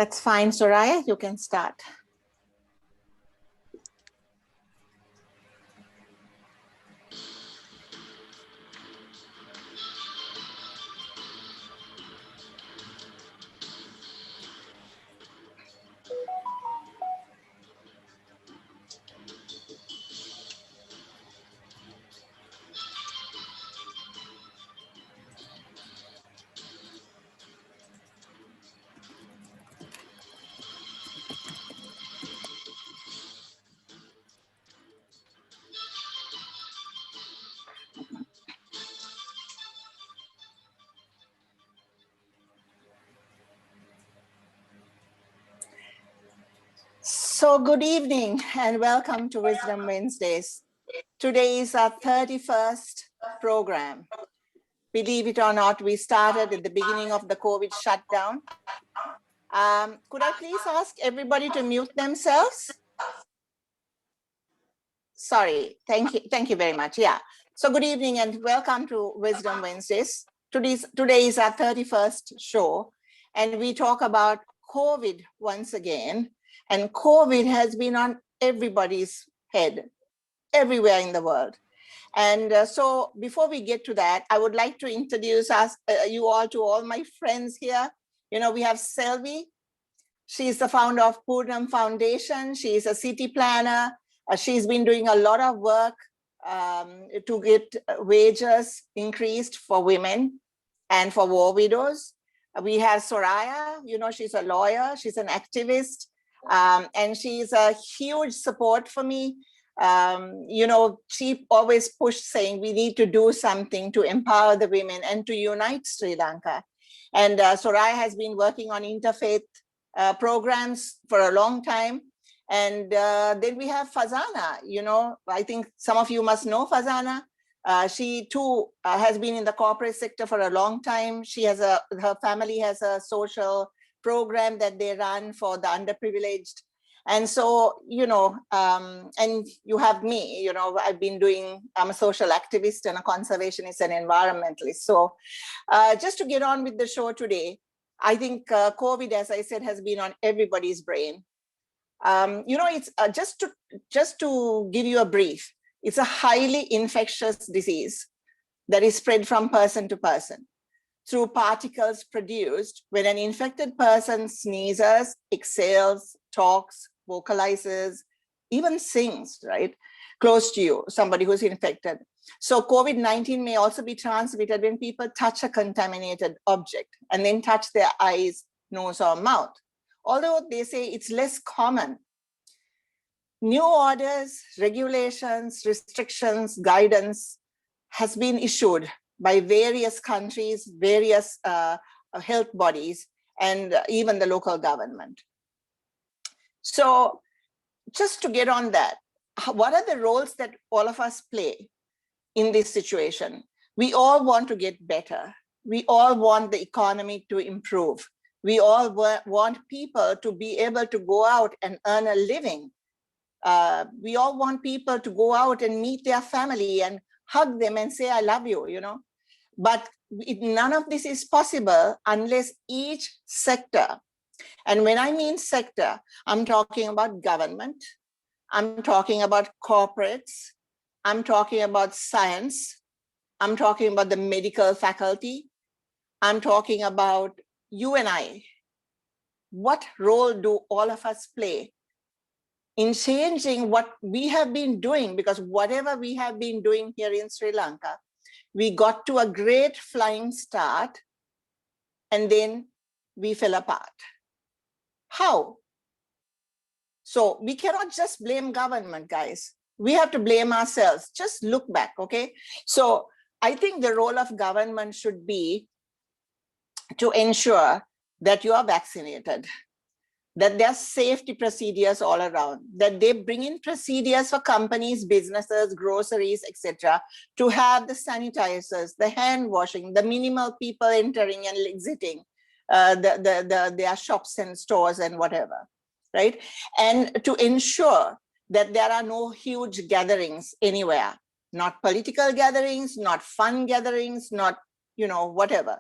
That's fine, Soraya, you can start. So good evening and welcome to Wisdom Wednesdays. Today is our 31st program. Believe it or not, we started at the beginning of the COVID shutdown. Could I please ask everybody to mute themselves? Sorry, thank you very much. Yeah, so good evening and welcome to Wisdom Wednesdays. Today is our 31st show and we talk about COVID once again. And COVID has been on everybody's head, everywhere in the world. And so before we get to that, I would like to introduce you all to all my friends here. You know, we have Selvi. She's the founder of Purnam Foundation. She's a city planner. She's been doing a lot of work to get wages increased for women and for war widows. We have Soraya, you know, she's a lawyer, she's an activist. And she's a huge support for me. You know, she always pushed saying we need to do something to empower the women and to unite Sri Lanka. And Soraya has been working on interfaith programs for a long time. And then we have Fazana, you know, I think some of you must know Fazana. She too has been in the corporate sector for a long time. She has her family has a social program that they run for the underprivileged. And so, you know, and you have me, you know, I'm a social activist and a conservationist and environmentalist. So just to get on with the show today, I think COVID, as I said, has been on everybody's brain. You know, it's just to give you a brief, it's a highly infectious disease that is spread from person to person through particles produced when an infected person sneezes, exhales, talks, vocalizes, even sings, right? Close to you, somebody who's infected. So COVID-19 may also be transmitted when people touch a contaminated object and then touch their eyes, nose, or mouth. Although they say it's less common. New orders, regulations, restrictions, guidance has been issued by various countries, various health bodies, and even the local government. So just to get on that, what are the roles that all of us play in this situation? We all want to get better. We all want the economy to improve. We all want people to be able to go out and earn a living. We all want people to go out and meet their family and hug them and say, I love you, you know. But none of this is possible unless each sector, and when I mean sector, I'm talking about government, I'm talking about corporates, I'm talking about science, I'm talking about the medical faculty, I'm talking about you and I. What role do all of us play in changing what we have been doing? Because whatever we have been doing here in Sri Lanka, we got to a great flying start and then we fell apart. How? So we cannot just blame government, guys. We have to blame ourselves. Just look back, okay? So I think the role of government should be to ensure that you are vaccinated, that there are safety procedures all around, that they bring in procedures for companies, businesses, groceries, etc., to have the sanitizers, the hand washing, the minimal people entering and exiting their shops and stores and whatever, right? And to ensure that there are no huge gatherings anywhere, not political gatherings, not fun gatherings, not, you know, whatever.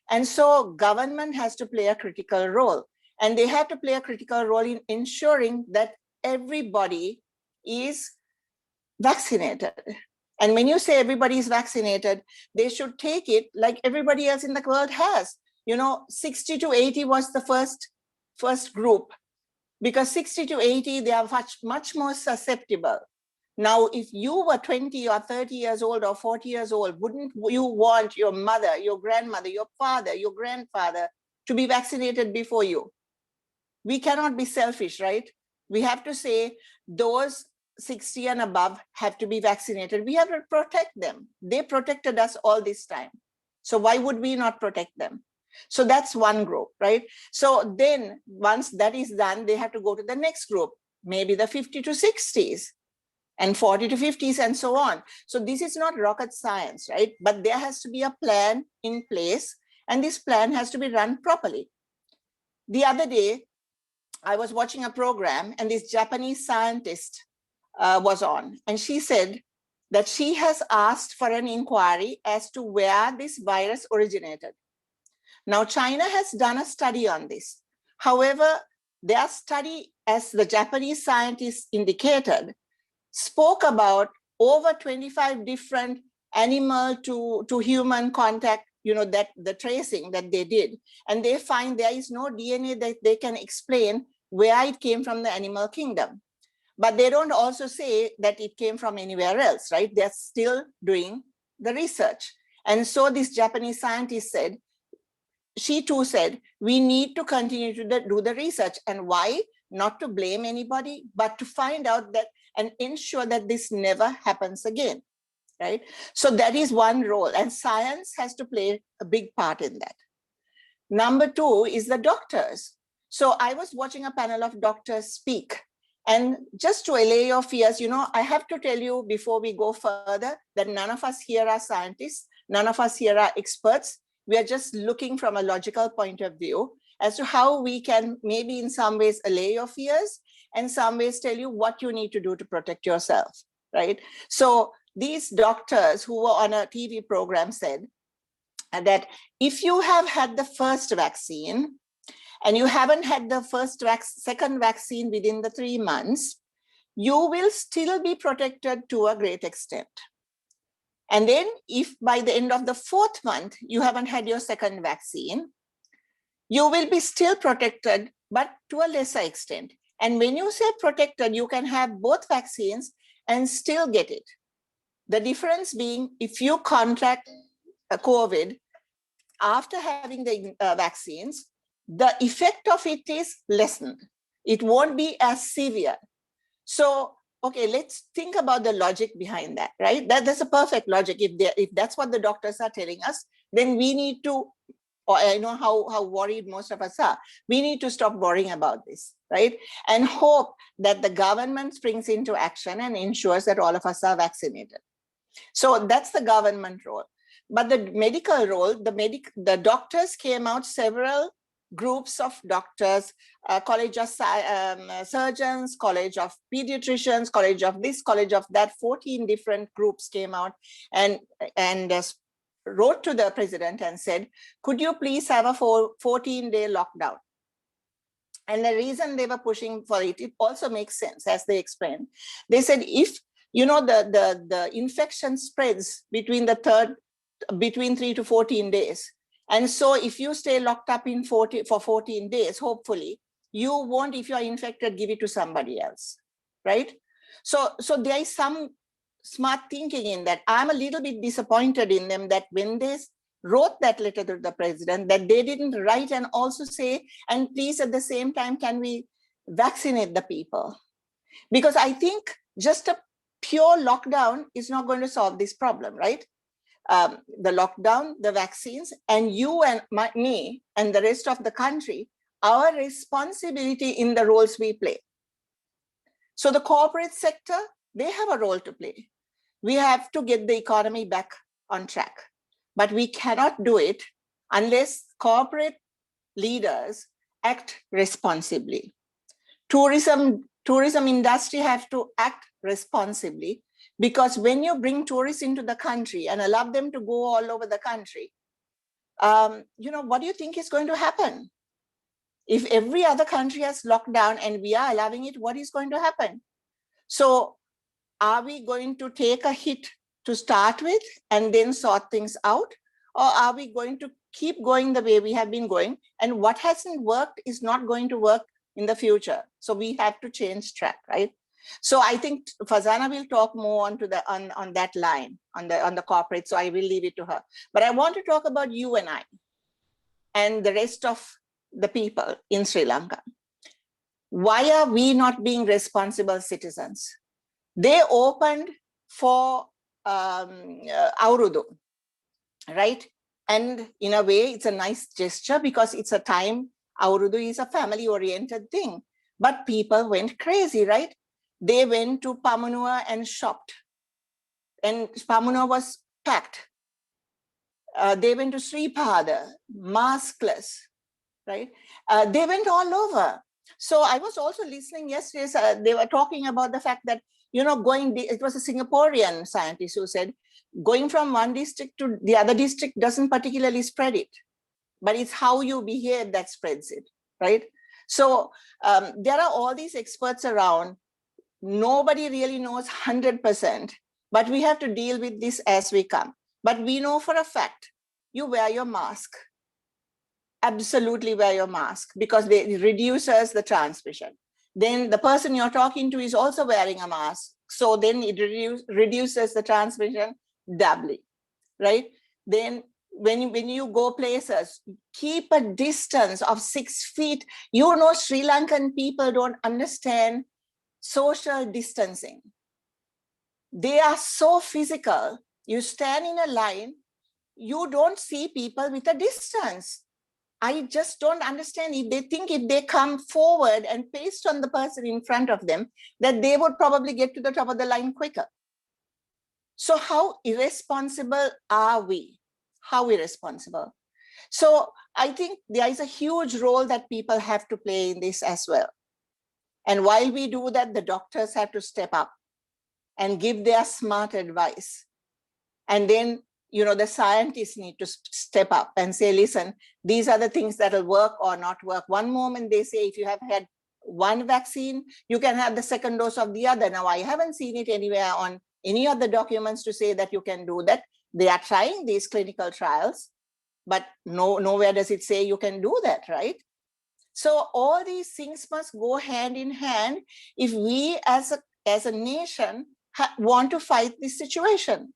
And so government has to play a critical role. And they have to play a critical role in ensuring that everybody is vaccinated. And when you say everybody is vaccinated, they should take it like everybody else in the world has. 60 to 80 was the first group, because 60 to 80, they are much more susceptible. Now, if you were 20 or 30 years old or 40 years old, wouldn't you want your mother, your grandmother, your father, your grandfather to be vaccinated before you? We cannot be selfish, right? We have to say those 60 and above have to be vaccinated. We have to protect them. They protected us all this time. So why would we not protect them? So that's one group, right? So then once that is done, they have to go to the next group, maybe the 50 to 60s and 40 to 50s and so on. So this is not rocket science, right? But there has to be a plan in place, and this plan has to be run properly. The other day, I was watching a program, and this Japanese scientist was on, and she said that she has asked for an inquiry as to where this virus originated. Now, China has done a study on this. However, their study, as the Japanese scientists indicated, spoke about over 25 different animal to human contact, that the tracing that they did. And they find there is no DNA that they can explain where it came from the animal kingdom. But they don't also say that it came from anywhere else, right? They're still doing the research. And so this Japanese scientist said, she too said, we need to continue to do the research. And why? Not to blame anybody, but to find out that and ensure that this never happens again, right? So that is one role, and science has to play a big part in that. Number two is the doctors. So I was watching a panel of doctors speak, and just to allay your fears, I have to tell you before we go further that none of us here are scientists, none of us here are experts. We are just looking from a logical point of view as to how we can maybe in some ways allay your fears and some ways tell you what you need to do to protect yourself, right? So these doctors who were on a TV program said that if you have had the first vaccine and you haven't had the second vaccine within the 3 months, you will still be protected to a great extent. And then if by the end of the 4th month, you haven't had your second vaccine, you will be still protected, but to a lesser extent. And when you say protected, you can have both vaccines and still get it. The difference being, if you contract COVID after having the vaccines, the effect of it is lessened. It won't be as severe. So, okay, let's think about the logic behind that, right? That's a perfect logic. If that's what the doctors are telling us, then we need to, or I know how worried most of us are, we need to stop worrying about this, right? And hope that the government springs into action and ensures that all of us are vaccinated. So that's the government role. But the medical role, the doctors came out, several groups of doctors, college of surgeons, college of pediatricians, college of this, college of that, 14 different groups came out and wrote to the president and said, could you please have a 14-day lockdown? And the reason they were pushing for it also makes sense, as they explained. They said, if the infection spreads between 3 to 14 days. And so if you stay locked up for 14 days, hopefully, you won't, if you're infected, give it to somebody else, right? So there is some smart thinking in that. I'm a little bit disappointed in them that when they wrote that letter to the president, that they didn't write and also say, and please at the same time, can we vaccinate the people? Because I think just a pure lockdown is not going to solve this problem, right? The lockdown, the vaccines, and you and me and the rest of the country, our responsibility in the roles we play. So the corporate sector, they have a role to play. We have to get the economy back on track, but we cannot do it unless corporate leaders act responsibly. Tourism industry have to act responsibly, because when you bring tourists into the country and allow them to go all over the country, what do you think is going to happen? If every other country has locked down and we are allowing it, what is going to happen? So are we going to take a hit to start with and then sort things out? Or are we going to keep going the way we have been going? And what hasn't worked is not going to work in the future. So we have to change track, right? So I think Farzana will talk more on that line, on the corporate. So I will leave it to her. But I want to talk about you and I and the rest of the people in Sri Lanka. Why are we not being responsible citizens? They opened for Aurudu, right? And in a way, it's a nice gesture because it's a time, Aurudu is a family-oriented thing. But people went crazy, right? They went to Pamanua and shopped. And Pamanua was packed. They went to Sripada, maskless, right? They went all over. So I was also listening yesterday, they were talking about the fact that, you know, it was a Singaporean scientist who said, going from one district to the other district doesn't particularly spread it, but it's how you behave that spreads it, right? So there are all these experts around. Nobody really knows 100%, but we have to deal with this as we come. But we know for a fact, you wear your mask. Absolutely wear your mask because it reduces the transmission. Then the person you're talking to is also wearing a mask. So then it reduces the transmission doubly, right? Then when you go places, keep a distance of 6 feet. You know, Sri Lankan people don't understand social distancing. They are so physical. You stand in a line, you don't see people with a distance. I just don't understand if they think if they come forward and paste on the person in front of them, that they would probably get to the top of the line quicker. So how irresponsible are we? How irresponsible? So I think there is a huge role that people have to play in this as well. And while we do that, the doctors have to step up and give their smart advice. And then, you know, the scientists need to step up and say, listen, these are the things that will work or not work. One moment they say, if you have had one vaccine, you can have the second dose of the other. Now, I haven't seen it anywhere on any of the documents to say that you can do that. They are trying these clinical trials, but nowhere does it say you can do that, right? So all these things must go hand in hand if we as a nation want to fight this situation.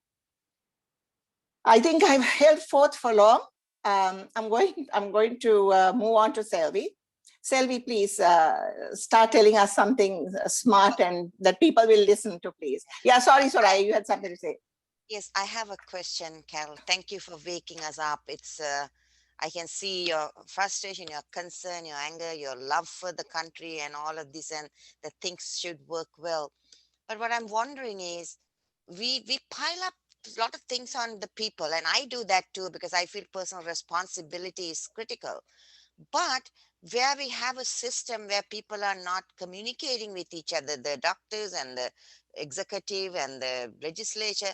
I think I've held forth for long. I'm going to move on to Selvi. Selvi, please start telling us something smart and that people will listen to, please. Yeah, sorry, Soraya, you had something to say. Yes, I have a question, Carol. Thank you for waking us up. It's I can see your frustration, your concern, your anger, your love for the country and all of this, and that things should work well. But what I'm wondering is, we pile up a lot of things on the people, and I do that too because I feel personal responsibility is critical. But where we have a system where people are not communicating with each other, the doctors and the executive and the legislature,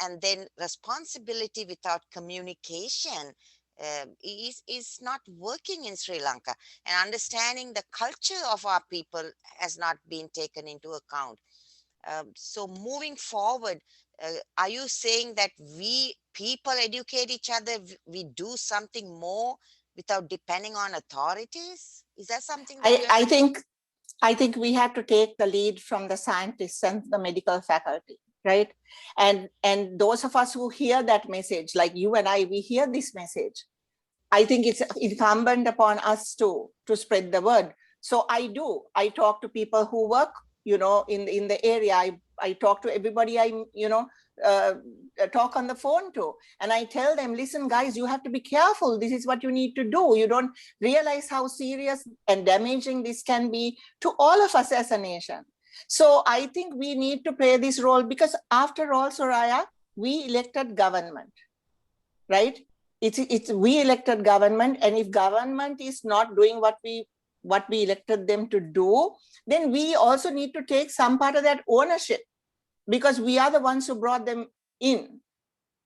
and then responsibility without communication is not working in Sri Lanka, and understanding the culture of our people has not been taken into account. So moving forward, are you saying that we people educate each other, we do something more without depending on authorities? Is that something that I think we have to take the lead from the scientists and the medical faculty, right? And those of us who hear that message, like you and I, we hear this message. I think it's incumbent upon us to spread the word. So I talk to people who work, you know, in the area. I talk to everybody I, you know, talk on the phone to, and I tell them, listen, guys, you have to be careful. This is what you need to do. You don't realize how serious and damaging this can be to all of us as a nation. So I think we need to play this role because after all, Soraya, we elected government, right? It's we elected government, and if government is not doing what we elected them to do, then we also need to take some part of that ownership, because we are the ones who brought them in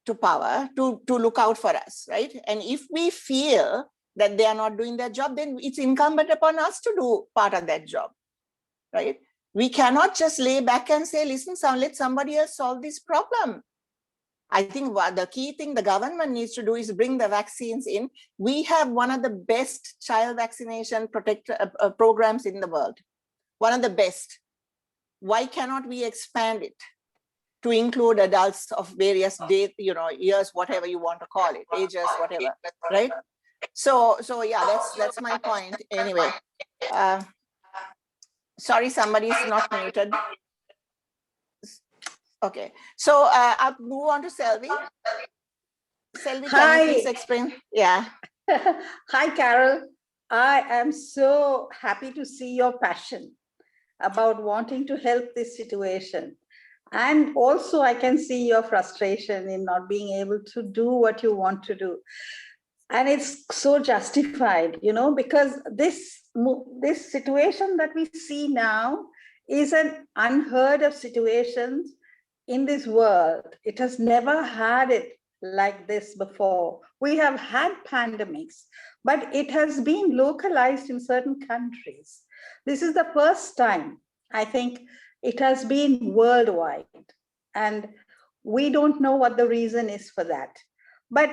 to power to look out for us, right? And if we feel that they are not doing their job, then it's incumbent upon us to do part of that job, right? We cannot just lay back and say, listen, let somebody else solve this problem. I think what the key thing the government needs to do is bring the vaccines in. We have one of the best child vaccination programs in the world, one of the best. Why cannot we expand it to include adults of various years, whatever you want to call it, ages, whatever, right? So yeah, that's my point. Anyway, sorry, somebody's not muted. Okay, so I'll move on to Selvi. Selvi, can you please explain? Yeah. Hi, Carol. I am so happy to see your passion about wanting to help this situation. And also I can see your frustration in not being able to do what you want to do. And it's so justified, because this situation that we see now is an unheard of situation in this world. It has never had it like this before. We have had pandemics, but it has been localized in certain countries. This is the first time, I think, it has been worldwide. And we don't know what the reason is for that. But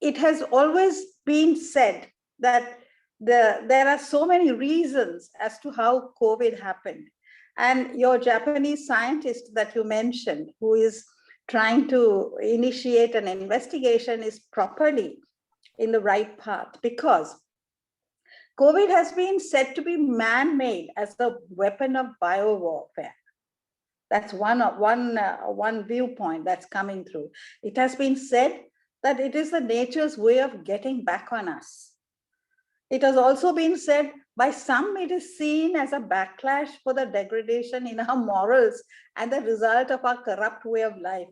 it has always been said that there are so many reasons as to how COVID happened. And your Japanese scientist that you mentioned, who is trying to initiate an investigation, is properly in the right path, because COVID has been said to be man-made as a weapon of biowarfare. That's one viewpoint that's coming through. It has been said that it is the nature's way of getting back on us. It has also been said by some, it is seen as a backlash for the degradation in our morals and the result of our corrupt way of life.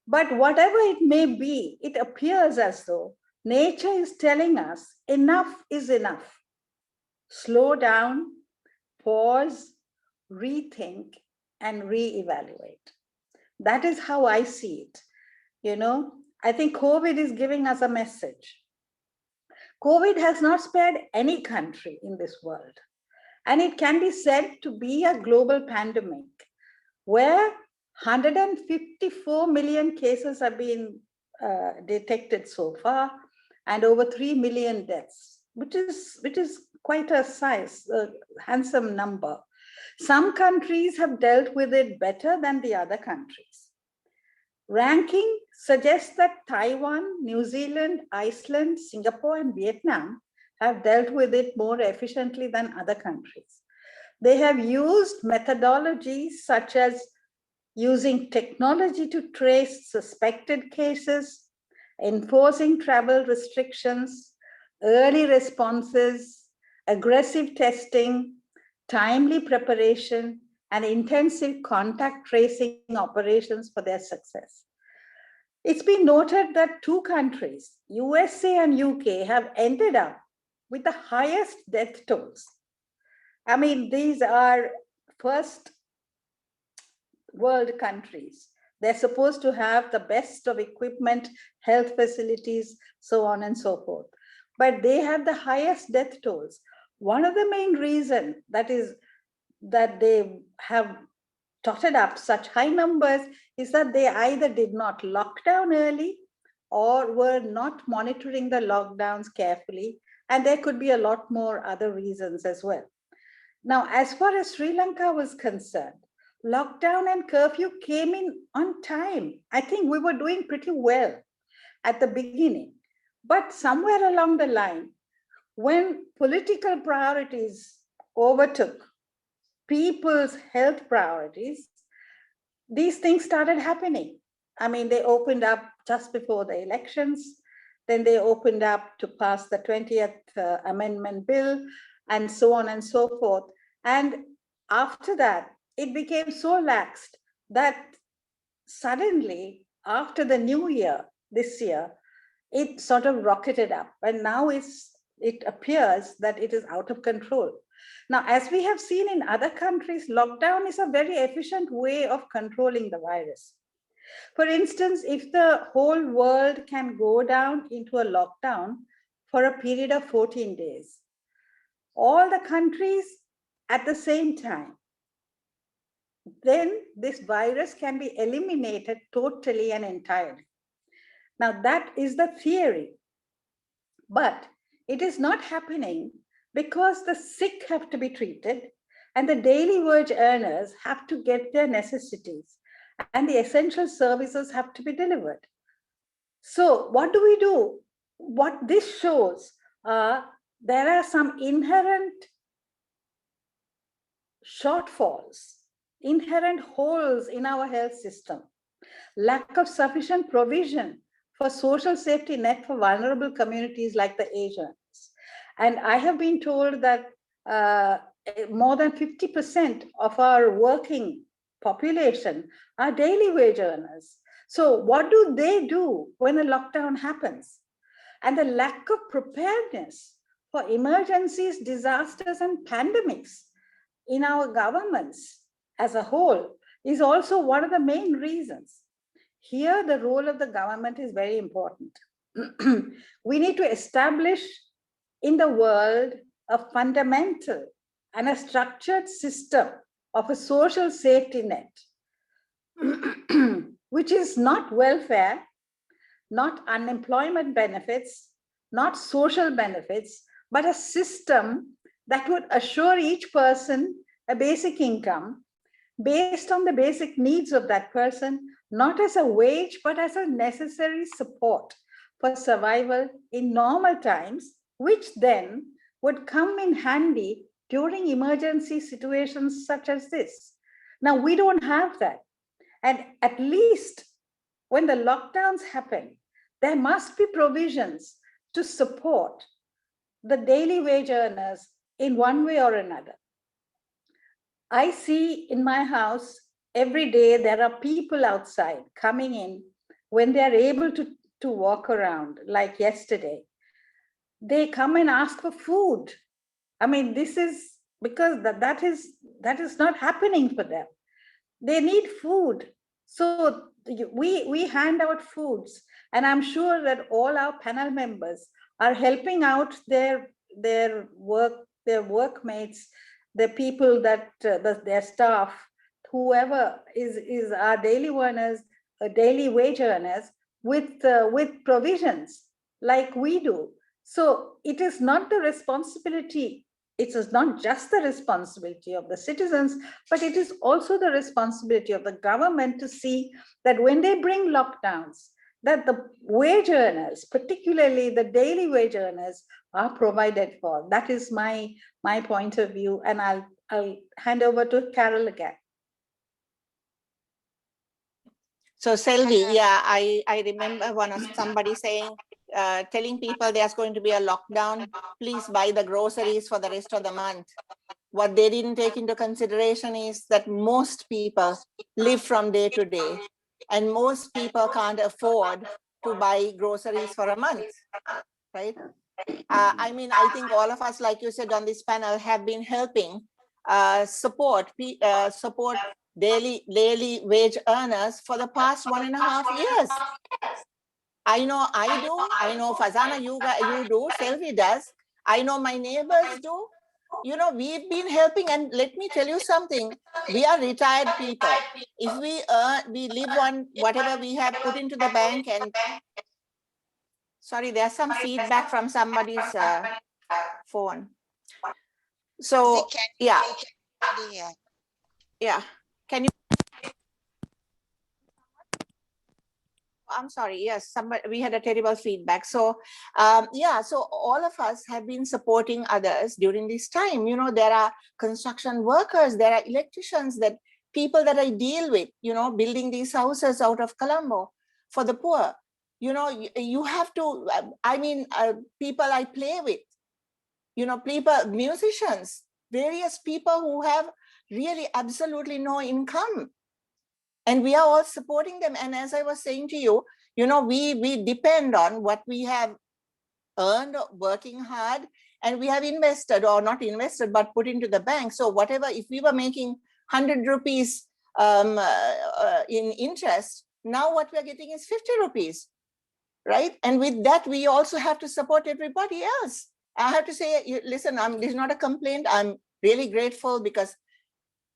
But whatever it may be, it appears as though nature is telling us enough is enough. Slow down, pause, rethink, and reevaluate. That is how I see it. I think COVID is giving us a message. COVID has not spared any country in this world. And it can be said to be a global pandemic where 154 million cases have been detected so far, and over 3 million deaths, which is quite a handsome number. Some countries have dealt with it better than the other countries. Ranking suggests that Taiwan, New Zealand, Iceland, Singapore, and Vietnam have dealt with it more efficiently than other countries. They have used methodologies such as using technology to trace suspected cases, enforcing travel restrictions, early responses, aggressive testing, timely preparation, and intensive contact tracing operations for their success. It's been noted that 2 countries, USA and UK, have ended up with the highest death tolls. I mean, these are first world countries. They're supposed to have the best of equipment, health facilities, so on and so forth. But they have the highest death tolls. One of the main reasons that they have totted up such high numbers is that they either did not lock down early or were not monitoring the lockdowns carefully. And there could be a lot more other reasons as well. Now, as far as Sri Lanka was concerned, lockdown and curfew came in on time. I think we were doing pretty well at the beginning. But somewhere along the line, when political priorities overtook people's health priorities, these things started happening. I mean, they opened up just before the elections. Then they opened up to pass the 20th Amendment Bill and so on and so forth. And after that, it became so laxed that suddenly, after the new year, this year, it sort of rocketed up. And now it appears that it is out of control. Now, as we have seen in other countries, lockdown is a very efficient way of controlling the virus. For instance, if the whole world can go down into a lockdown for a period of 14 days. All the countries at the same time. Then this virus can be eliminated totally and entirely. Now that is the theory, but it is not happening because the sick have to be treated and the daily wage earners have to get their necessities and the essential services have to be delivered. So what do we do? What this shows, there are some inherent shortfalls, inherent holes in our health system, lack of sufficient provision for social safety net for vulnerable communities like the Asians. And I have been told that more than 50% of our working population are daily wage earners. So what do they do when a lockdown happens? And the lack of preparedness for emergencies, disasters, and pandemics in our governments as a whole is also one of the main reasons. Here, the role of the government is very important. We need to establish in the world a fundamental and a structured system of a social safety net, which is not welfare, not unemployment benefits, not social benefits, but a system that would assure each person a basic income based on the basic needs of that person, not as a wage, but as a necessary support for survival in normal times, which then would come in handy during emergency situations such as this. Now, we don't have that. And at least when the lockdowns happen, there must be provisions to support the daily wage earners in one way or another. I see in my house every day there are people outside coming in when they're able to walk around, like yesterday. They come and ask for food. I mean, this is because that is not happening for them. They need food. So we hand out foods, and I'm sure that all our panel members are helping out their workmates, the people that their staff, whoever is our daily earners, daily wage earners, with provisions like we do. So it is not the responsibility. It is not just the responsibility of the citizens, but it is also the responsibility of the government to see that when they bring lockdowns, that the wage earners, particularly the daily wage earners, are provided for. That is my point of view, and I'll hand over to Carol again. So Selvi, yeah, I remember somebody saying, telling people there's going to be a lockdown, please buy the groceries for the rest of the month. What they didn't take into consideration is that most people live from day to day, and most people can't afford to buy groceries for a month, right? I mean, I think all of us, like you said on this panel, have been helping support daily wage earners for the past 1.5 years. I know I do. I know Fazana, you do. Selvi does. I know my neighbors do. You know, we've been helping, and let me tell you something. We are retired people. If we live on whatever we have put into the bank, and sorry, there's some feedback from somebody's phone. So yeah. Can you? I'm sorry. Yes, we had a terrible feedback. So yeah, so all of us have been supporting others during this time. You know, there are construction workers, there are electricians, that people that I deal with, you know, building these houses out of Colombo for the poor. You know, you have to, I mean, people I play with, you know, people, musicians, various people who have really absolutely no income. And we are all supporting them. And as I was saying to you, you know, we depend on what we have earned working hard, and we have invested, or not invested, but put into the bank. So whatever, if we were making 100 rupees in interest, now what we're getting is 50 rupees. right? And with that, we also have to support everybody else. I have to say, listen, this is not a complaint. I'm really grateful because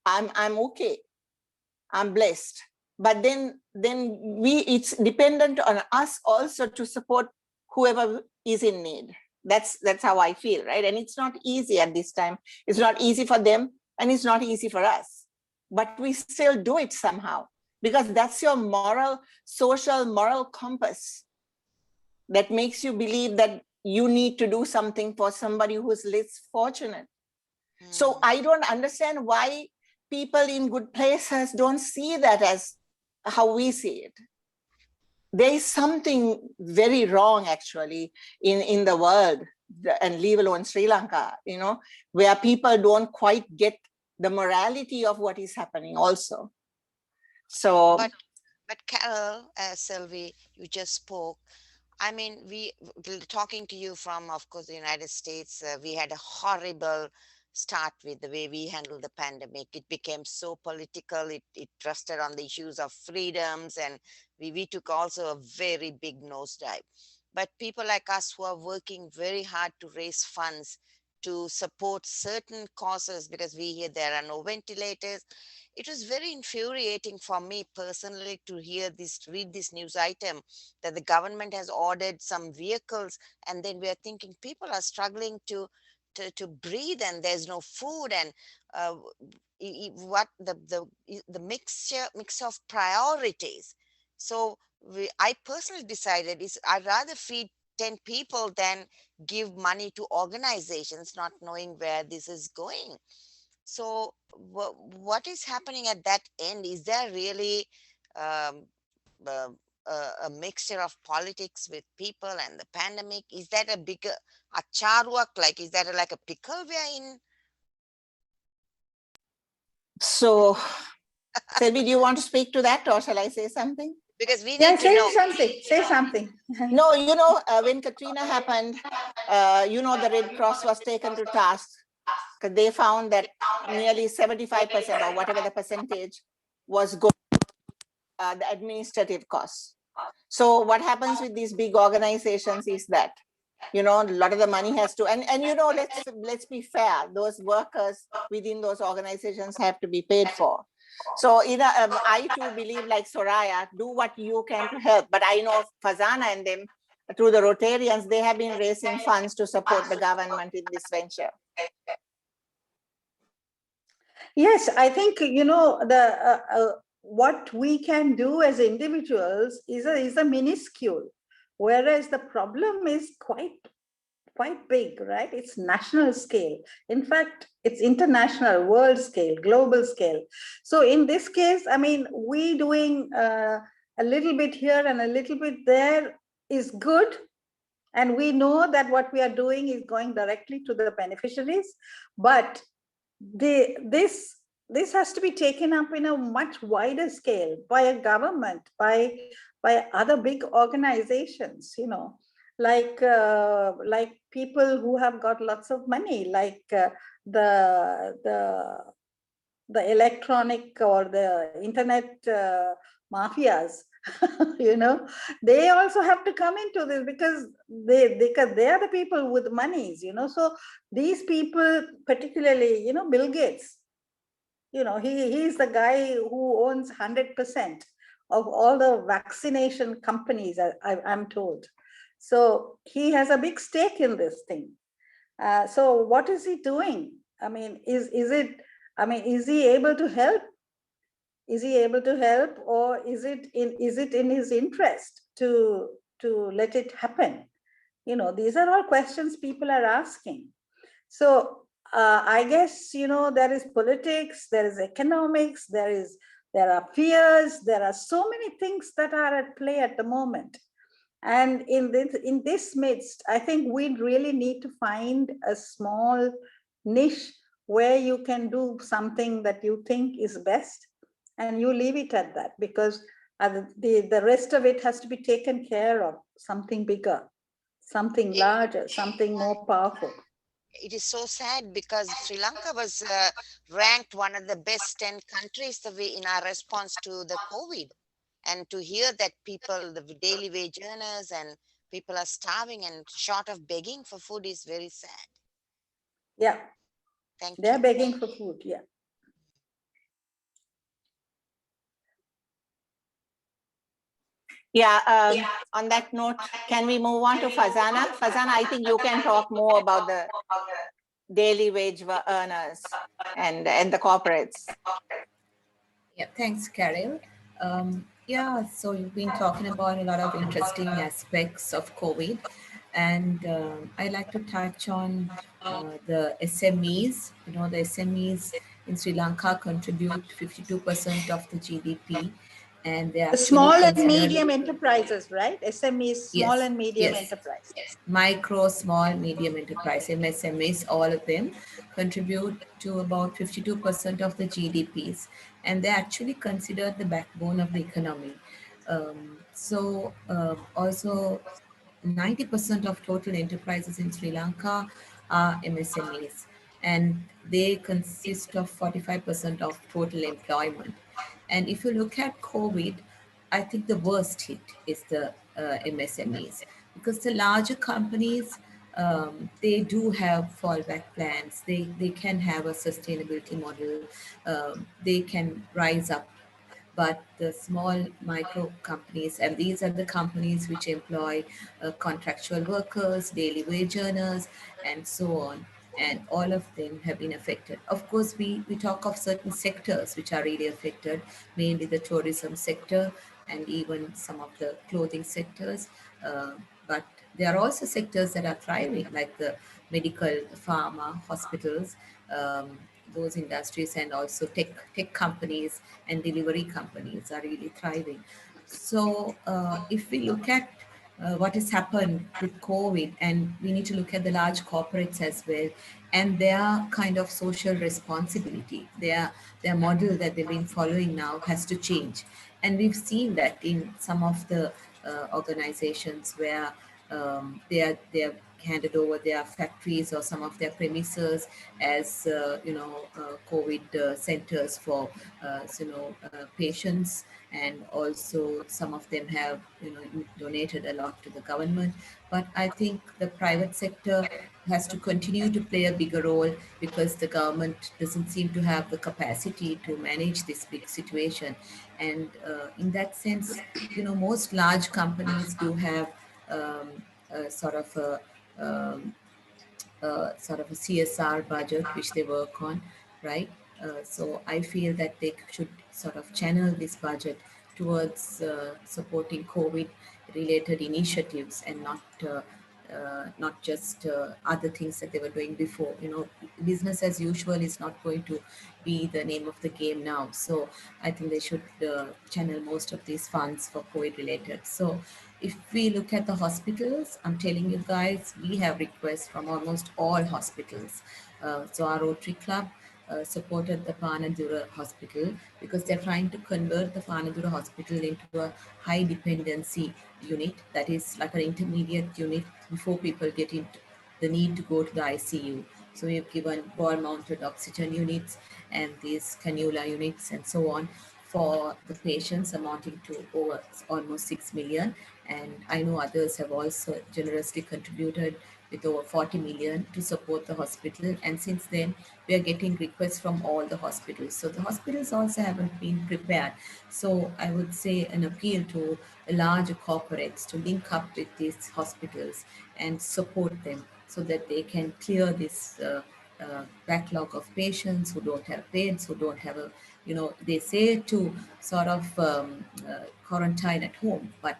I'm okay. I'm blessed. But then it's dependent on us also to support whoever is in need. That's how I feel, right? And it's not easy at this time. It's not easy for them, and it's not easy for us. But we still do it somehow, because that's your social moral compass that makes you believe that you need to do something for somebody who's less fortunate. So I don't understand why people in good places don't see that as how we see it. There is something very wrong actually in the world, and leave alone Sri Lanka, where people don't quite get the morality of what is happening also. So, but Carol, Sylvie, you just spoke. I mean, talking to you from, of course, the United States, we had a horrible start with the way we handled the pandemic. It became so political. It rested on the issues of freedoms, and we took also a very big nosedive. But people like us who are working very hard to raise funds to support certain causes, because we hear there are no ventilators. It was very infuriating for me personally to read this news item that the government has ordered some vehicles, and then we are thinking people are struggling to breathe, and there's no food, and what the mix of priorities. So I personally decided I'd rather feed 10 people than give money to organizations, not knowing where this is going. So what is happening at that end? Is there really um, uh, a mixture of politics with people and the pandemic? Is that a charwak? Like, is that like a pickle we're in? So Selvi, do you want to speak to that, or shall I say something? Because we need to know. Say something. No, when Katrina happened, the Red Cross was taken to task, because they found that nearly 75% or whatever the percentage was going the administrative costs. So what happens with these big organizations is that, a lot of the money has to, and let's be fair, those workers within those organizations have to be paid for. So I too believe, like Soraya, do what you can to help. But I know Fazana and them, through the Rotarians, they have been raising funds to support the government in this venture. Yes, I think, what we can do as individuals is a minuscule, whereas the problem is quite big, right? It's national scale. In fact, it's international, world scale, global scale. So in this case, I mean, we doing a little bit here and a little bit there is good. And we know that what we are doing is going directly to the beneficiaries, but this has to be taken up in a much wider scale by a government, by other big organizations, like people who have got lots of money, like the electronic or the internet mafias. They also have to come into this, because they are the people with monies. So these people, particularly Bill Gates, he's the guy who owns 100% of all the vaccination companies, I'm told. So he has a big stake in this thing. So what is he doing? I mean, is he able to help? Is he able to help, or is it in his interest to let it happen? These are all questions people are asking. So I guess, there is politics, there is economics, there are fears, there are so many things that are at play at the moment. And in this midst, I think we really need to find a small niche where you can do something that you think is best, and you leave it at that, because the rest of it has to be taken care of, something bigger, something larger, something more powerful. It is so sad, because Sri Lanka was ranked one of the best 10 countries in our response to the COVID. And to hear that people, the daily wage earners and people are starving and short of begging for food is very sad. Yeah, Thank they're you. begging for food. Yeah. Yeah, on that note, can we move on to Fazana? Fazana, I think you can talk more about the daily wage earners and the corporates. Yeah, thanks, Carol. Yeah, so you've been talking about a lot of interesting aspects of COVID, and I like to touch on the SMEs. You know, the SMEs in Sri Lanka contribute 52% of the GDP, and they The actually small and considered, medium enterprises, right? SMEs, small yes, and medium yes, enterprise. micro, small, medium enterprise, MSMEs, all of them contribute to about 52% of the GDPs, and they're actually considered the backbone of the economy. Also, 90% of total enterprises in Sri Lanka are MSMEs, and they consist of 45% of total employment. And if you look at COVID, I think the worst hit is the MSMEs, because the larger companies, they do have fallback plans. They can have a sustainability model. They can rise up, but the small micro companies, and these are the companies which employ contractual workers, daily wage earners, and so on. And all of them have been affected. Of course, we talk of certain sectors which are really affected, mainly the tourism sector and even some of the clothing sectors. But there are also sectors that are thriving, like the medical, pharma, hospitals, those industries, and also tech companies and delivery companies are really thriving. So if we look at what has happened with COVID, and we need to look at the large corporates as well, and their kind of social responsibility, their model that they've been following now has to change. And we've seen that in some of the organizations where they're handed over their factories or some of their premises as COVID centers for patients, and also some of them have donated a lot to the government. But I think the private sector has to continue to play a bigger role, because the government doesn't seem to have the capacity to manage this big situation. And in that sense, most large companies do have a sort of a CSR budget which they work on, right? So I feel that they should sort of channel this budget towards supporting COVID-related initiatives, and not just other things that they were doing before. Business as usual is not going to be the name of the game now. So I think they should channel most of these funds for COVID-related. So if we look at the hospitals, I'm telling you guys, we have requests from almost all hospitals. So our Rotary Club supported the Panadura Hospital, because they're trying to convert the Panadura Hospital into a high dependency unit, that is like an intermediate unit before people get into the need to go to the ICU. So we've given wall-mounted oxygen units and these cannula units and so on for the patients, amounting to over almost 6 million. And I know others have also generously contributed with over 40 million to support the hospital. And since then, we are getting requests from all the hospitals. So the hospitals also haven't been prepared. So I would say an appeal to the larger corporates to link up with these hospitals and support them, so that they can clear this backlog of patients who don't have beds, who don't have they say to sort of quarantine at home, but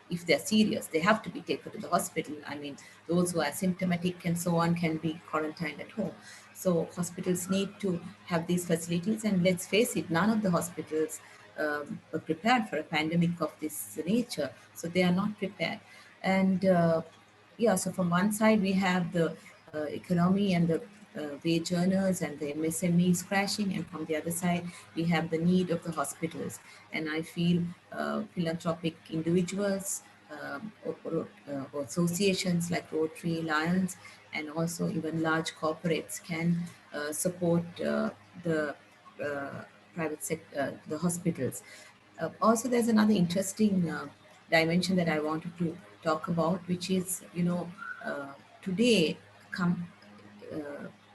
if they're serious, they have to be taken to the hospital. I mean, those who are symptomatic and so on can be quarantined at home. So hospitals need to have these facilities, and let's face it, none of the hospitals were prepared for a pandemic of this nature. So they are not prepared. And so from one side, we have the economy and the wage earners and the MSMEs crashing, and from the other side, we have the need of the hospitals. And I feel philanthropic individuals, or associations like Rotary, Lions, and also even large corporates can support the private sector, the hospitals. Also, there's another interesting dimension that I wanted to talk about, which is, today, com-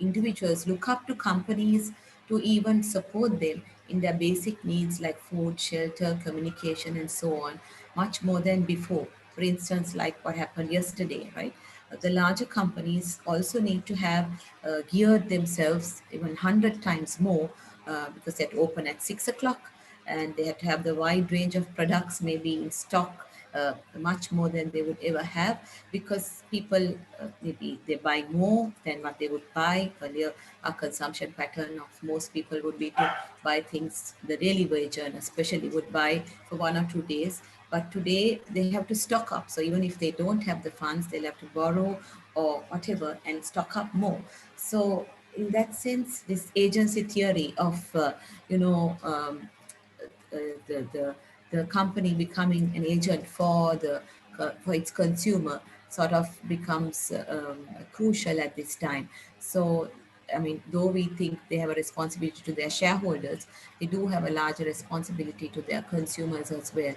individuals look up to companies to even support them in their basic needs like food, shelter, communication, and so on, much more than before. For instance, like what happened yesterday, right? The larger companies also need to have geared themselves even 100 times more because they open at 6 o'clock and they have to have the wide range of products maybe in stock, much more than they would ever have, because people maybe they buy more than what they would buy earlier. Our consumption pattern of most people would be to buy things the daily wage earner especially would buy for 1 or 2 days, but today they have to stock up. So even if they don't have the funds, they'll have to borrow or whatever and stock up more. So in that sense, this agency theory of you know uh, the, the the company becoming an agent for the for its consumer sort of becomes crucial at this time. So I mean, though we think they have a responsibility to their shareholders, they do have a larger responsibility to their consumers as well.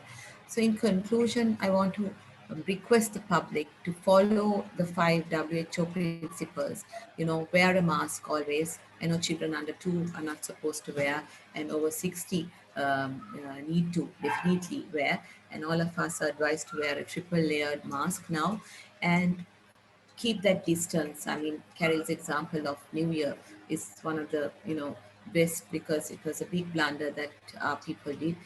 So in conclusion, I want to request the public to follow the 5 WHO principles. Wear a mask always. I know children under 2 are not supposed to wear, and over 60 need to definitely wear. And all of us are advised to wear a triple layered mask now. And keep that distance. I mean, Carol's example of New Year is one of the, best, because it was a big blunder that our people did.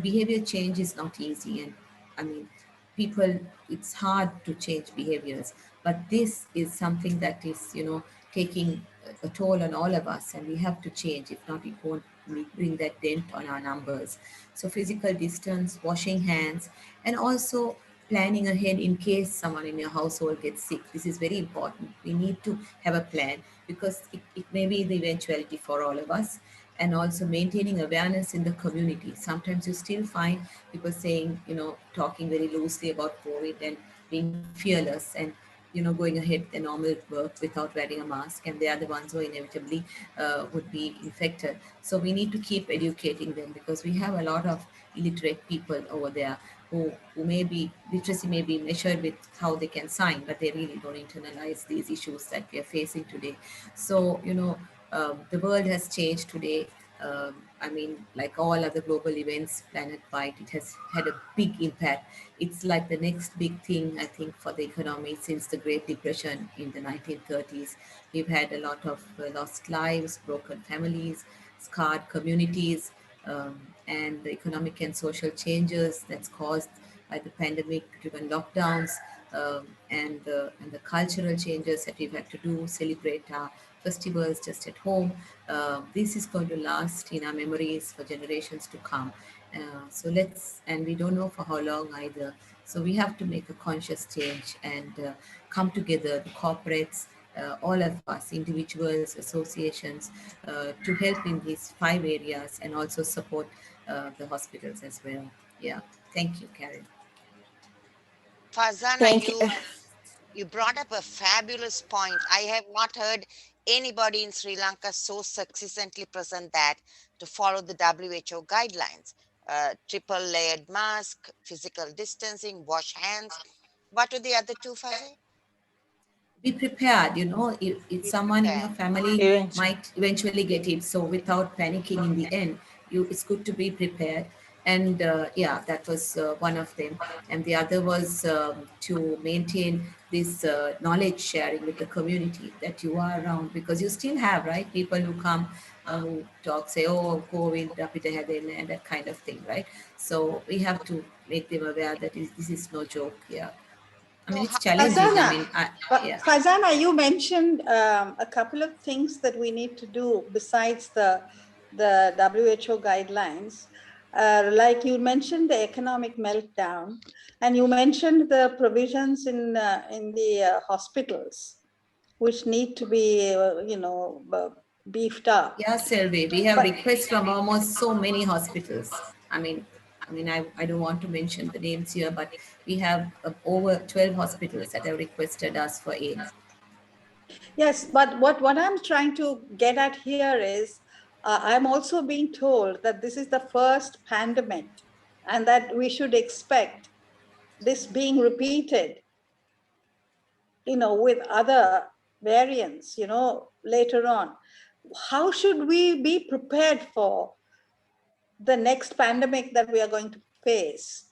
Behavior change is not easy. And I mean, people, it's hard to change behaviors, but this is something that is, taking a toll on all of us, and we have to change. If not, it won't bring that dent on our numbers. So physical distance, washing hands, and also planning ahead in case someone in your household gets sick. This is very important. We need to have a plan because it may be the eventuality for all of us. And also maintaining awareness in the community. Sometimes you still find people saying, talking very loosely about COVID and being fearless and going ahead their normal work without wearing a mask, and they are the ones who inevitably would be infected. So we need to keep educating them, because we have a lot of illiterate people over there who may be, literacy may be measured with how they can sign, but they really don't internalize these issues that we are facing today. So, the world has changed today. I mean, like all other global events planet-wide, it has had a big impact. It's like the next big thing, I think, for the economy since the Great Depression in the 1930s. We've had a lot of lost lives, broken families, scarred communities, and the economic and social changes that's caused by the pandemic-driven lockdowns, and the cultural changes that we've had to do, celebrate our festivals just at home. This is going to last in our memories for generations to come. And we don't know for how long either. So we have to make a conscious change and come together, the corporates, all of us, individuals, associations, to help in these 5 areas and also support the hospitals as well. Yeah. Thank you, Karen. Farzana, Thank you. you brought up a fabulous point. I have not heard anybody in Sri Lanka so succinctly present that to follow the WHO guidelines. Triple layered mask, physical distancing, wash hands. What are the other two, Fazil? Be prepared, if Be someone in your prepared. family Eventually. might eventually get it. So without panicking in the end, it's good to be prepared. And yeah, that was one of them. And the other was to maintain this knowledge sharing with the community that you are around, because you still have, right, people who come who talk, say, oh, COVID, apita hadena, and that kind of thing, right? So we have to make them aware that this is no joke. Yeah. I mean, So it's challenging. I mean, yeah. Farzana, you mentioned a couple of things that we need to do besides the WHO guidelines. Like you mentioned the economic meltdown, and you mentioned the provisions in the hospitals, which need to be, beefed up. Yeah, Selvi, we have requests from almost so many hospitals. I don't want to mention the names here, but we have over 12 hospitals that have requested us for aid. Yes, but what I'm trying to get at here is, I'm also being told that this is the first pandemic and that we should expect this being repeated, with other variants, later on. How should we be prepared for the next pandemic that we are going to face?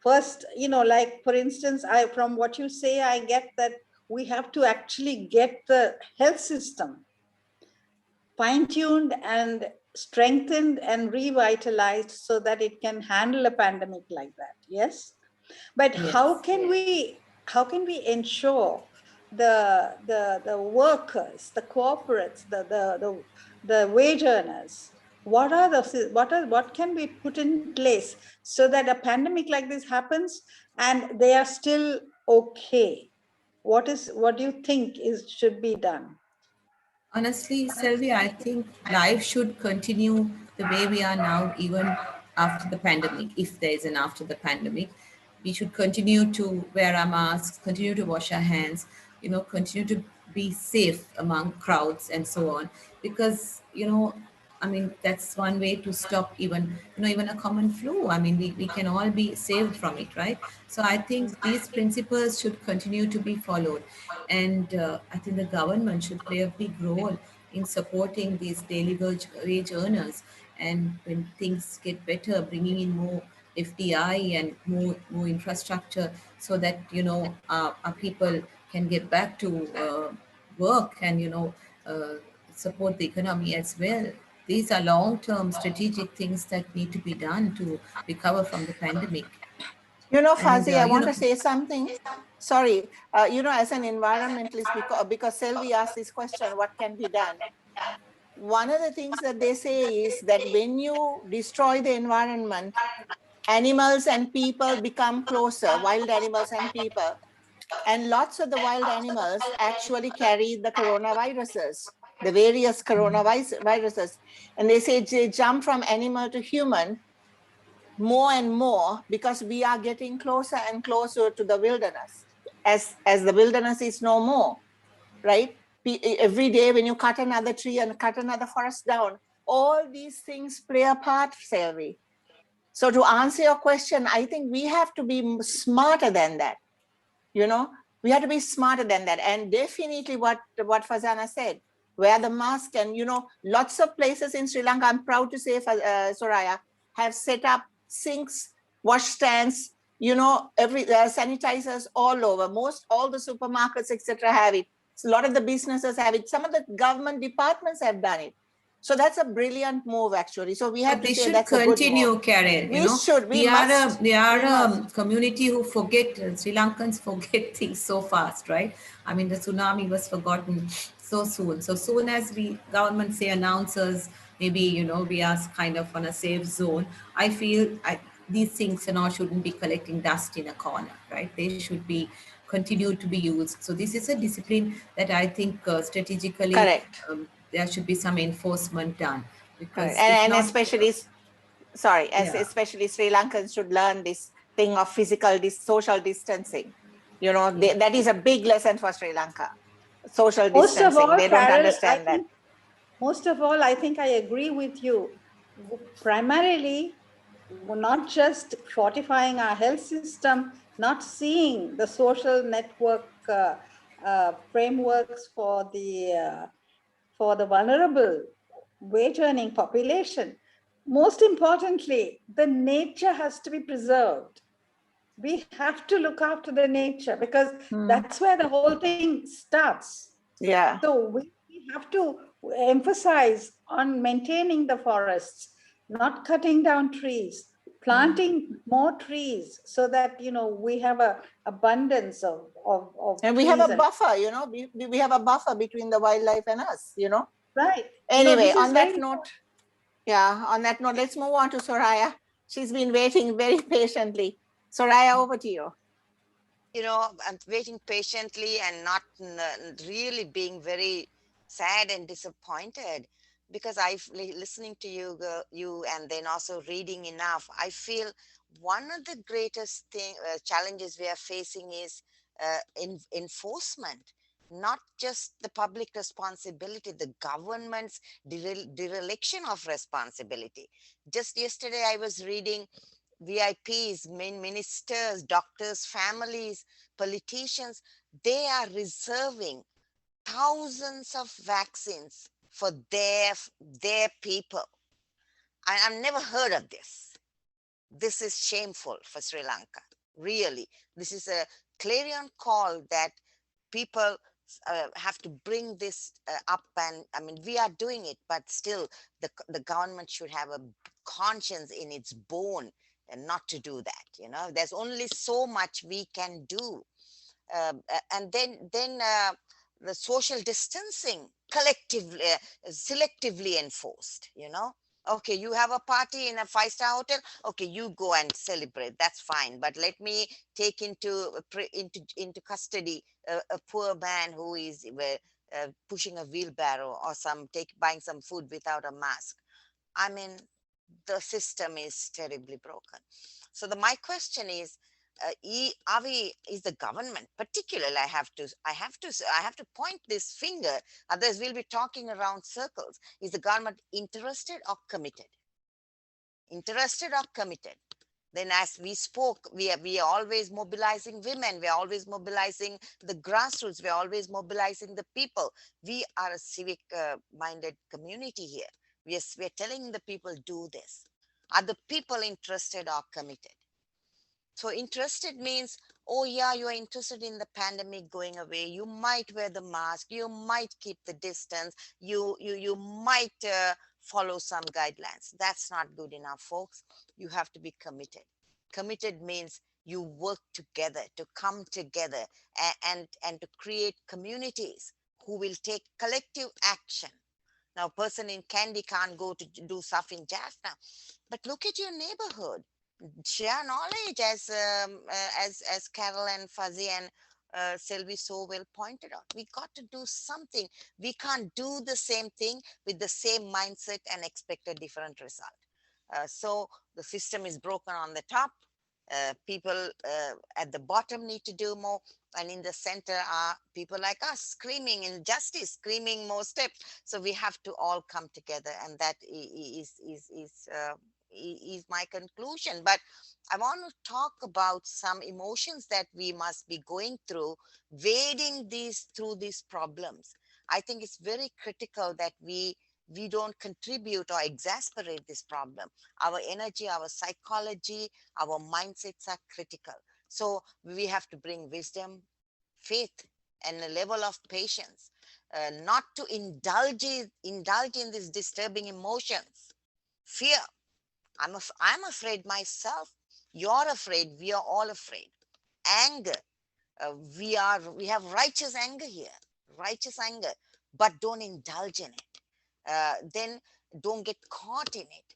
First, like for instance, from what you say, I get that we have to actually get the health system fine-tuned and strengthened and revitalized so that it can handle a pandemic like that. Yes, but how Yes. can we ensure the workers, the corporates, the wage earners, what can be put in place so that a pandemic like this happens and they are still okay? What do you think should be done? Honestly, Selvi, I think life should continue the way we are now, even after the pandemic. If there is an after the pandemic, we should continue to wear our masks, continue to wash our hands, continue to be safe among crowds and so on. Because, I mean, that's one way to stop even a common flu. I mean, we can all be saved from it, right? So I think these principles should continue to be followed. And I think the government should play a big role in supporting these daily wage earners. And when things get better, bringing in more FDI and more infrastructure so that, our people can get back to work and, support the economy as well. These are long-term strategic things that need to be done to recover from the pandemic. And, Fuzzy, I want to say something. Sorry, as an environmentalist, because Selvi asked this question, what can be done? One of the things that they say is that when you destroy the environment, animals and people become closer, wild animals and people. And lots of the wild animals actually carry the coronaviruses, the various coronaviruses. And they say they jump from animal to human more and more because we are getting closer and closer to the wilderness as the wilderness is no more, right? Every day when you cut another tree and cut another forest down, all these things play a part, Selvi. So to answer your question, I think we have to be smarter than that. We have to be smarter than that. And definitely what Fazana said, wear the mask. And, lots of places in Sri Lanka, I'm proud to say, Soraya, have set up sinks, wash stands, every sanitizers all over. All the supermarkets, etc., have it. So a lot of the businesses have it. Some of the government departments have done it. So that's a brilliant move, actually. So we have But to they say should that's a good continue, move. Karen. We should. We must. We are We must. a community who forget. Sri Lankans forget things so fast, right? I mean, the tsunami was forgotten so soon. So soon as we government say announces, maybe we are kind of on a safe zone. I feel these things shouldn't be collecting dust in a corner, right? They should be continue to be used. So this is a discipline that I think strategically Correct. there should be some enforcement done, Correct. because if And not, especially, yeah, especially Sri Lankans should learn this thing of social distancing. yeah. That is a big lesson for Sri Lanka. Social Most of distancing. all, They don't Carol, understand that. most of all, I think I agree with you. Primarily, we're not just fortifying our health system, not seeing the social network frameworks for the vulnerable wage earning population. Most importantly, the nature has to be preserved. We have to look after the nature because that's where the whole thing starts. Yeah. So we have to emphasize on maintaining the forests, not cutting down trees, planting more trees so that we have a abundance of And we have trees a buffer, we have a buffer between the wildlife and us, right. Anyway, This is very on that note, let's move on to Soraya. She's been waiting very patiently. Soraya, over to you. I'm waiting patiently and not really being very sad and disappointed, because listening to you and then also reading enough, I feel one of the greatest challenges we are facing is enforcement, not just the public responsibility, the government's dereliction of responsibility. Just yesterday, I was reading VIPs, ministers, doctors, families, politicians, they are reserving thousands of vaccines for their people. I've never heard of this. This is shameful for Sri Lanka. Really, this is a clarion call that people have to bring this up. And I mean, we are doing it, but still the government should have a conscience in its bone and not to do that. You know, there's only so much we can do. And then the social distancing collectively, selectively enforced, you know. Okay, you have a party in a five-star hotel. Okay, you go and celebrate. That's fine. But let me take into custody a poor man who is pushing a wheelbarrow or buying some food without a mask. I mean, the system is terribly broken. So my question is, is the government, particularly, I have to point this finger, others will be talking around circles. Is the government interested or committed? Interested or committed? Then as we spoke, we are always mobilizing women, we are always mobilizing the grassroots, we are always mobilizing the people. We are a civic minded community here. We are telling the people, do this. Are the people interested or committed? So interested means, oh yeah, you are interested in the pandemic going away. You might wear the mask. You might keep the distance. You might follow some guidelines. That's not good enough, folks. You have to be committed. Committed means you work together, to come together and to create communities who will take collective action. Now, a person in Kandy can't go to do stuff in Jaffna, but look at your neighborhood. Share knowledge, as Carol and Fuzzy and Sylvie so well pointed out. We got to do something. We can't do the same thing with the same mindset and expect a different result. So the system is broken on the top. People at the bottom need to do more, and in the center are people like us screaming injustice, screaming more steps. So we have to all come together, and that is my conclusion. But I want to talk about some emotions that we must be going through, wading through these problems. I think it's very critical that we don't contribute or exasperate this problem. Our energy, our psychology, our mindsets are critical. So we have to bring wisdom, faith, and a level of patience, not to indulge in these disturbing emotions. Fear. I'm afraid myself. You're afraid. We are all afraid. Anger. We have righteous anger here. Righteous anger. But don't indulge in it. Then don't get caught in it.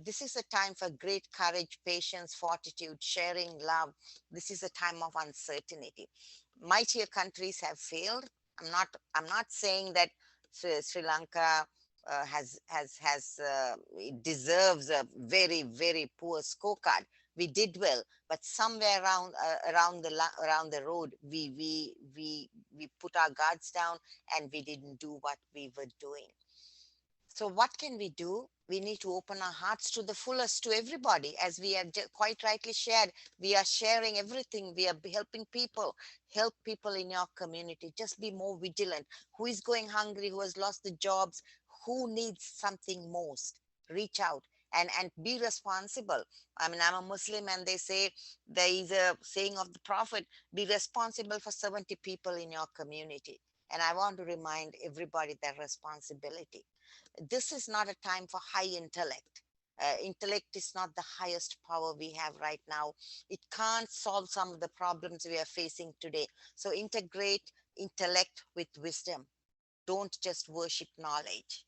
This is a time for great courage, patience, fortitude, sharing, love. This is a time of uncertainty. Mightier countries have failed. I'm not saying that Sri Lanka it deserves a very, very poor scorecard. We did well, but somewhere around the road, we put our guards down and we didn't do what we were doing. So what can we do? We need to open our hearts to the fullest to everybody. As we have quite rightly shared, we are sharing everything. We are helping people. Help people in your community. Just be more vigilant. Who is going hungry? Who has lost the jobs? Who needs something most? Reach out and be responsible. I mean, I'm a Muslim, and they say, there is a saying of the Prophet, be responsible for 70 people in your community. And I want to remind everybody that responsibility. This is not a time for high intellect. Intellect is not the highest power we have right now. It can't solve some of the problems we are facing today. So integrate intellect with wisdom. Don't just worship knowledge.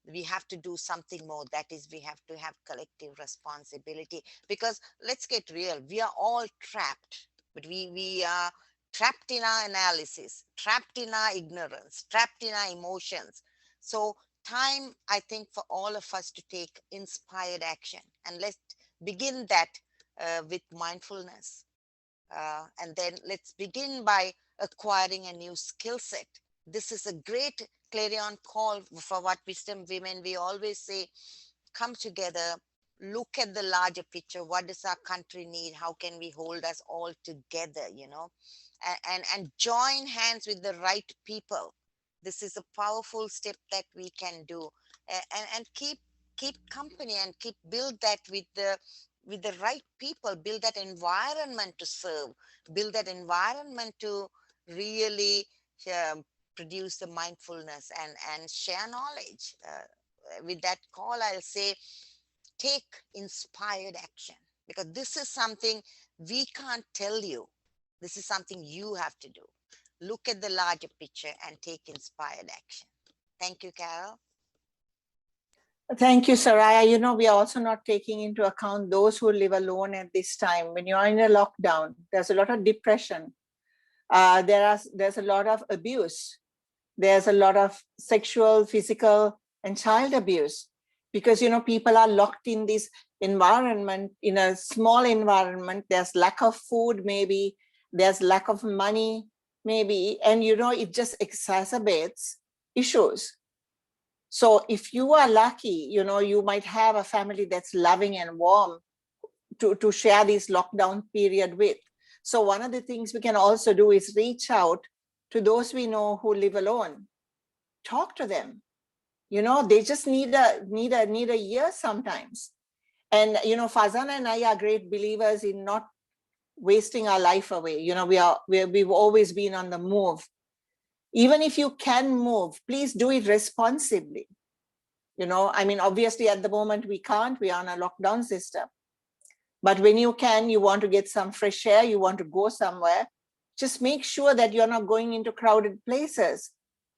We have to do something more. That is, we have to have collective responsibility, because let's get real. We are all trapped, but we are trapped in our analysis, trapped in our ignorance, trapped in our emotions. So time, I think, for all of us to take inspired action, and let's begin that with mindfulness. And then let's begin by acquiring a new skill set. This is a great clarion call for what Wisdom Women, we always say, come together, look at the larger picture. What does our country need? How can we hold us all together, you know, and join hands with the right people. This is a powerful step that we can do, and keep company and keep build that with the right people, build that environment to serve, build that environment to really produce the mindfulness and share knowledge. With that call, I'll say, take inspired action, because this is something we can't tell you. This is something you have to do. Look at the larger picture and take inspired action. Thank you, Carol. Thank you, Soraya. You know, we are also not taking into account those who live alone at this time. When you're in a lockdown, there's a lot of depression. There's a lot of abuse. There's a lot of sexual, physical, and child abuse, because, you know, people are locked in this environment, in a small environment. There's lack of food, maybe. There's lack of money, maybe. And, you know, it just exacerbates issues. So if you are lucky, you know, you might have a family that's loving and warm to share this lockdown period with. So one of the things we can also do is reach out to those we know who live alone. Talk to them. You know, they just need a year sometimes. And, you know, Fazana and I are great believers in not wasting our life away. You know, we've always been on the move. Even if you can move, please do it responsibly. You know, I mean, obviously at the moment we can't, we are on a lockdown system. But when you can, you want to get some fresh air, you want to go somewhere, just make sure that you're not going into crowded places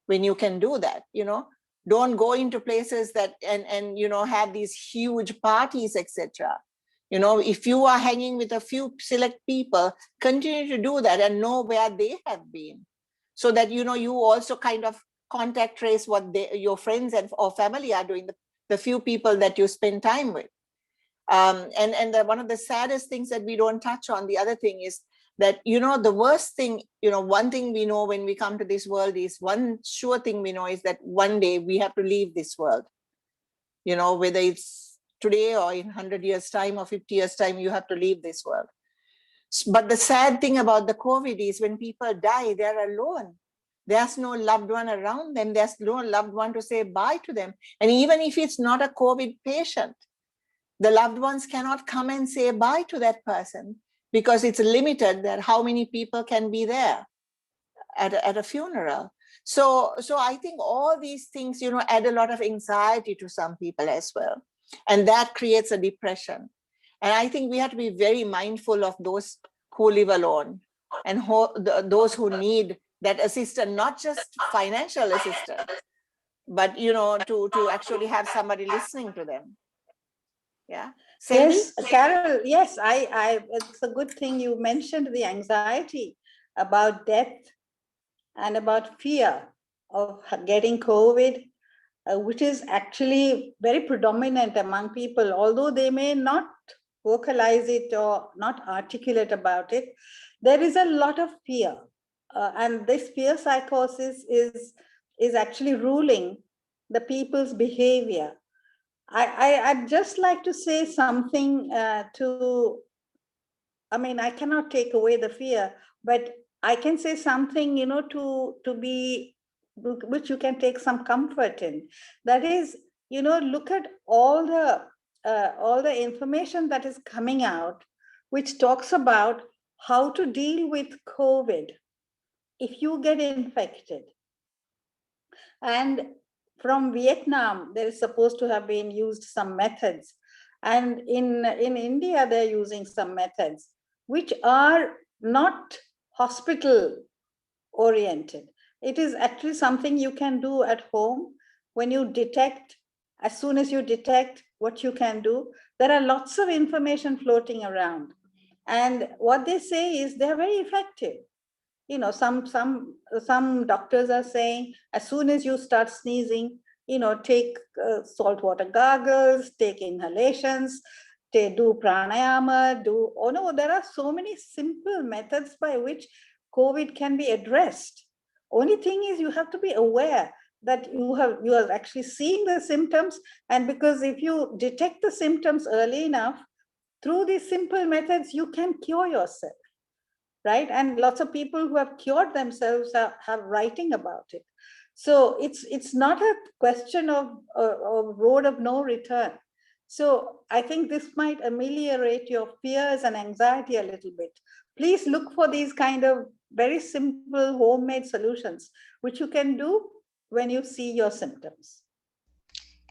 when you can do that, you know. Don't go into places that and you know, have these huge parties, etc. You know, if you are hanging with a few select people, continue to do that and know where they have been, so that, you know, you also kind of contact trace what your friends and or family are doing, the few people that you spend time with. One of the saddest things that we don't touch on, the other thing is that, you know, the worst thing, you know, one thing we know when we come to this world is, one sure thing we know is that one day we have to leave this world. You know, whether it's today or in 100 years time or 50 years time, you have to leave this world. But the sad thing about the COVID is when people die, they're alone. There's no loved one around them. There's no loved one to say bye to them. And even if it's not a COVID patient, the loved ones cannot come and say bye to that person, because it's limited that how many people can be there at a funeral. So I think all these things, you know, add a lot of anxiety to some people as well. And that creates a depression. And I think we have to be very mindful of those who live alone and those who need that assistance, not just financial assistance, but, you know, to actually have somebody listening to them. Yeah. Selvi? Yes, Carol, yes, it's a good thing you mentioned the anxiety about death and about fear of getting COVID, which is actually very predominant among people, although they may not vocalize it or not articulate about it. There is a lot of fear, and this fear psychosis is actually ruling the people's behavior. I'd just like to say something I mean, I cannot take away the fear, but I can say something, you know, to be, which you can take some comfort in. That is, you know, look at all the information that is coming out, which talks about how to deal with COVID if you get infected. And from Vietnam, there is supposed to have been used some methods. And in India, they're using some methods which are not hospital oriented. It is actually something you can do at home when you detect, as soon as you detect what you can do. There are lots of information floating around. And what they say is they're very effective. You know, some doctors are saying, as soon as you start sneezing, you know, take saltwater gargles, take inhalations, do pranayama, there are so many simple methods by which COVID can be addressed. Only thing is you have to be aware that you are actually seeing the symptoms. And because if you detect the symptoms early enough, through these simple methods, you can cure yourself, right? And lots of people who have cured themselves have writing about it. So it's not a question of a road of no return. So I think this might ameliorate your fears and anxiety a little bit. Please look for these kind of very simple homemade solutions, which you can do when you see your symptoms.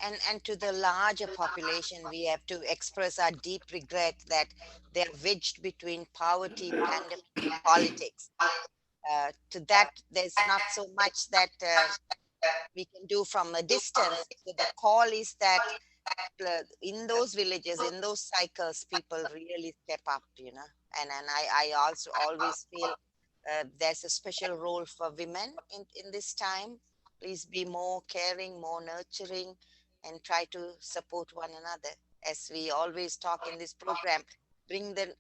And to the larger population, we have to express our deep regret that they're wedged between poverty, pandemic, and politics. To that, there's not so much that we can do from a distance. So the call is that in those villages, in those cycles, people really step up, and I also always feel there's a special role for women in this time. Please be more caring, more nurturing, and try to support one another. As we always talk in this program, bring the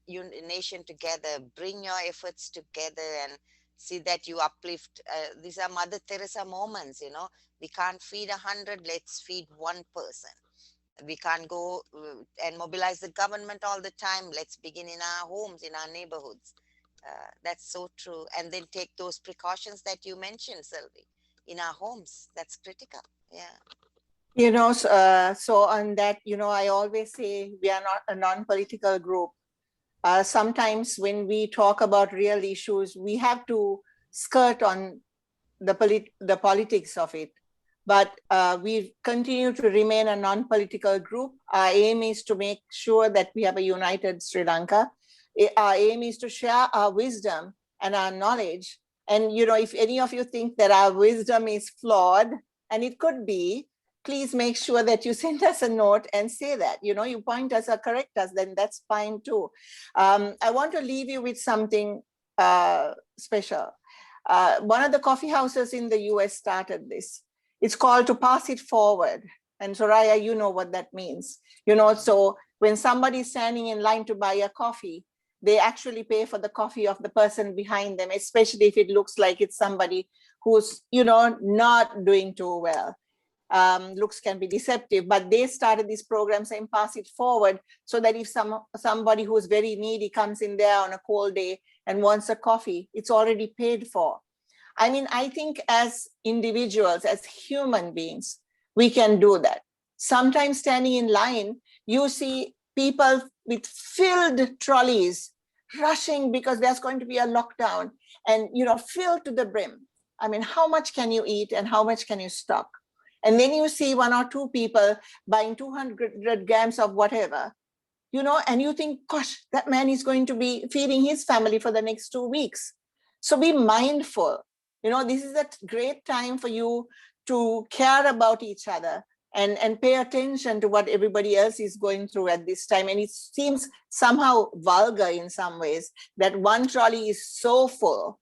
nation together, bring your efforts together, and see that you uplift. These are Mother Teresa moments, we can't feed 100, let's feed one person. We can't go and mobilize the government all the time. Let's begin in our homes, in our neighborhoods. That's so true. And then take those precautions that you mentioned, Sylvie, in our homes. That's critical. Yeah. So on that, I always say we are not a non-political group. Sometimes when we talk about real issues, we have to skirt on the politics of it. But we continue to remain a non-political group. Our aim is to make sure that we have a united Sri Lanka. Our aim is to share our wisdom and our knowledge. And, if any of you think that our wisdom is flawed, and it could be, please make sure that you send us a note and say that, you point us or correct us, then that's fine too. I want to leave you with something special. One of the coffee houses in the US started this. It's called To Pass It Forward. And Soraya, you know what that means. So when somebody's standing in line to buy a coffee, they actually pay for the coffee of the person behind them, especially if it looks like it's somebody who's, not doing too well. Looks can be deceptive, but they started this program saying pass it forward, so that if somebody who's very needy comes in there on a cold day and wants a coffee, it's already paid for. I think as individuals, as human beings, we can do that. Sometimes standing in line, you see people with filled trolleys rushing because there's going to be a lockdown and, filled to the brim. How much can you eat and how much can you stock? And then you see one or two people buying 200 grams of whatever, and you think, gosh, that man is going to be feeding his family for the next 2 weeks. So be mindful. This is a great time for you to care about each other and pay attention to what everybody else is going through at this time. And it seems somehow vulgar in some ways that one trolley is so full,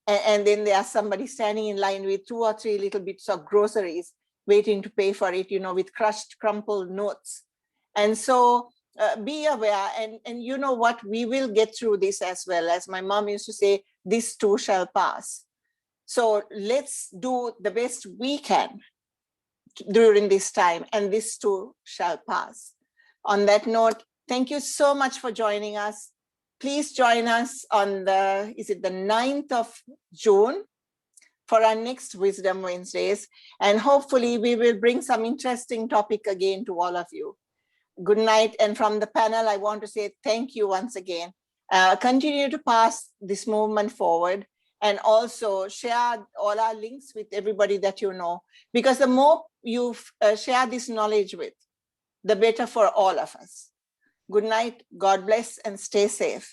and then there's somebody standing in line with 2 or 3 little bits of groceries waiting to pay for it, with crushed, crumpled notes. And so be aware, and you know what, we will get through this as well. As my mom used to say, this too shall pass. So let's do the best we can during this time, and this too shall pass. On that note, thank you so much for joining us. Please join us on the 9th of June for our next Wisdom Wednesdays. And hopefully we will bring some interesting topic again to all of you. Good night. And from the panel, I want to say thank you once again. Continue to pass this movement forward, and also share all our links with everybody that you know, because the more you share this knowledge with, the better for all of us. Good night, God bless, and stay safe.